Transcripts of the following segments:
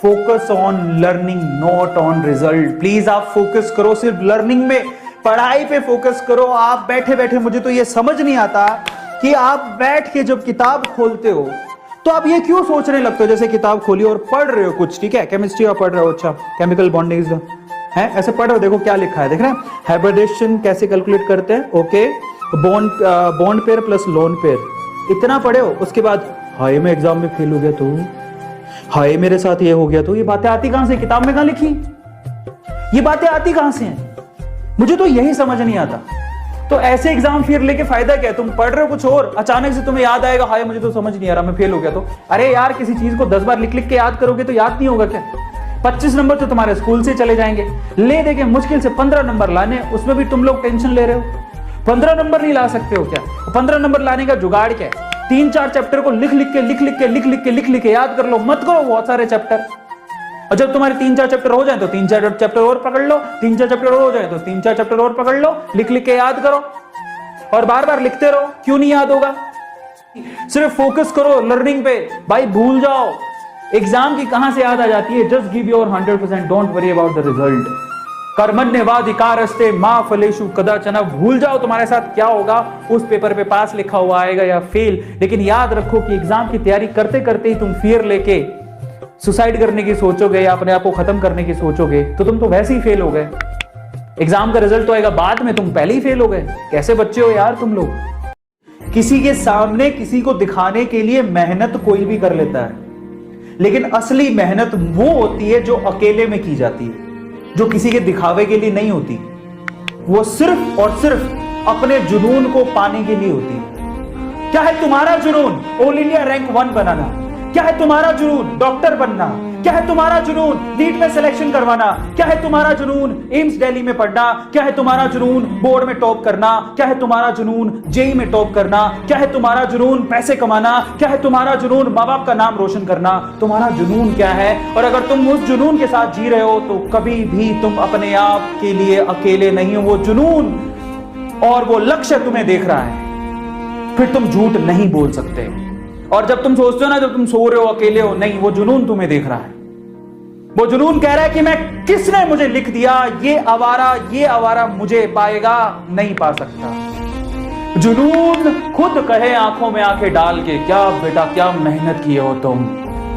Focus on learning not on result. Please आप focus करो सिर्फ लर्निंग में, पढ़ाई पे फोकस करो। आप बैठे बैठे, मुझे तो ये समझ नहीं आता कि आप बैठ के जब किताब खोलते हो तो आप ये क्यों सोचने लगते हो, जैसे किताब खोली और पढ़ रहे हो कुछ, ठीक है, केमिस्ट्री आप पढ़ रहे हो, अच्छा केमिकल बॉन्डिंग है, ऐसे पढ़ रहे हो, देखो क्या लिखा है, देख रहे हैं हाइब्रिडेशन कैसे कैलकुलेट करते हैं, okay, bond pair plus lone pair, इतना पढ़े हो, उसके बाद हाय मैं एग्जाम में फेल हो गया तो, हाय मेरे साथ ये हो गया तो, ये बातें आती कहां से, किताब में कहां लिखी, ये बातें आती कहां से हैं, मुझे तो यही समझ नहीं आता। तो ऐसे एग्जाम फिर लेके फायदा क्या है, तुम पढ़ रहे हो कुछ और, अचानक से तुम्हें याद आएगा हाय मुझे तो समझ नहीं आ रहा, मैं फेल हो गया तो, अरे यार किसी चीज को 10 बार लिख लिख के याद करोगे तो याद नहीं होगा क्या? 25 नंबर तो तुम्हारे स्कूल से चले जाएंगे, ले देके मुश्किल से 15 नंबर लाने, उसमें भी तुम लोग टेंशन ले रहे हो, 15 नंबर नहीं ला सकते हो क्या? 15 नंबर लाने का जुगाड़ क्या है? 3-4 चैप्टर को लिख लिख के याद कर लो, मत करो बहुत सारे चैप्टर, और जब तुम्हारे 3-4 चैप्टर हो जाए तो 3-4 चैप्टर और पकड़ लो, 3-4 चैप्टर और हो जाए तो 3-4 चैप्टर और पकड़ लो, लिख लिख के याद करो और बार बार लिखते रहो, क्यों नहीं याद होगा? सिर्फ फोकस करो लर्निंग पे, भाई भूल जाओ एग्जाम की कहां से याद आ जाती है, just give your 100%, don't worry about the result. कर्मण्येवाधिकारस्ते मा फलेषु कदाचन, भूल जाओ तुम्हारे साथ क्या होगा, उस पेपर पे पास लिखा हुआ आएगा या फेल, लेकिन याद रखो कि एग्जाम की तैयारी करते करते ही तुम फियर लेके सुसाइड करने की सोचोगे या अपने आप को खत्म करने की सोचोगे तो तुम तो वैसे ही फेल हो गए। एग्जाम का रिजल्ट तो आएगा बाद में, तुम पहले ही फेल हो गए। कैसे बच्चे हो यार तुम लोग? किसी के सामने किसी को दिखाने के लिए मेहनत कोई भी कर लेता है, लेकिन असली मेहनत वो होती है जो अकेले में की जाती है, जो किसी के दिखावे के लिए नहीं होती, वो सिर्फ और सिर्फ अपने जुनून को पाने के लिए होती है। क्या है तुम्हारा जुनून? ऑल इंडिया रैंक 1 बनाना। क्या है तुम्हारा जुनून? डॉक्टर बनना। क्या है तुम्हारा जुनून? नीट में सिलेक्शन करवाना। क्या है तुम्हारा जुनून? एम्स दिल्ली में पढ़ना। क्या है तुम्हारा जुनून? बोर्ड में टॉप करना। क्या है तुम्हारा जुनून? जेई में टॉप करना। क्या है तुम्हारा जुनून? पैसे कमाना। क्या है तुम्हारा जुनून? माँ बाप का नाम रोशन करना। तुम्हारा जुनून क्या है? और अगर तुम उस जुनून के साथ जी रहे हो तो कभी भी तुम अपने आप के लिए अकेले नहीं हो। वो जुनून और वो लक्ष्य तुम्हें देख रहा है, फिर तुम झूठ नहीं बोल सकते। और जब तुम सोचते हो ना, जब तुम सो रहे हो अकेले हो, नहीं, वो जुनून तुम्हें देख रहा है। वो जुनून कह रहा है कि मैं, किसने मुझे लिख दिया, ये आवारा मुझे पाएगा नहीं पा सकता। जुनून खुद कहे आंखों में आंखें डाल के, क्या बेटा क्या मेहनत किए हो तुम,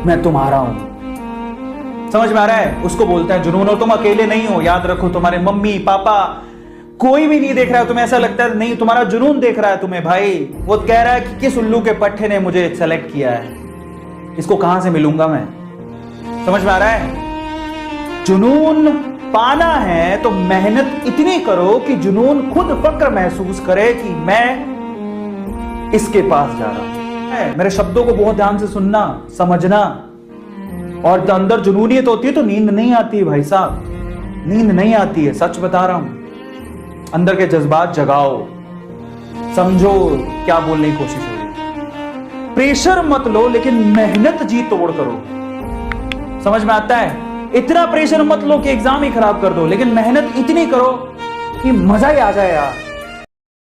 मैं तुम्हारा हूं। समझ में आ रहा है? उसको बोलते हैं जुनून। और तुम अकेले नहीं हो, याद रखो, तुम्हारे मम्मी पापा कोई भी नहीं देख रहा है तुम्हें, ऐसा लगता है नहीं, तुम्हारा जुनून देख रहा है तुम्हें भाई। वो कह रहा है कि किस उल्लू के पट्टे ने मुझे सेलेक्ट किया है, इसको कहां से मिलूंगा मैं। समझ में आ रहा है? जुनून पाना है तो मेहनत इतनी करो कि जुनून खुद फक्र महसूस करे कि मैं इसके पास जा रहा हूं। मेरे शब्दों को बहुत ध्यान से सुनना, समझना। और अंदर जुनूनियत होती है तो नींद नहीं आती है भाई साहब, नींद नहीं आती है, सच बता रहा हूं। अंदर के जज्बात जगाओ, समझो क्या बोलने की कोशिश हो रही। प्रेशर मत लो, लेकिन मेहनत जी तोड़ करो। समझ में आता है? इतना प्रेशर मत लो कि एग्जाम ही खराब कर दो, लेकिन मेहनत इतनी करो कि मजा ही आ जाए यार।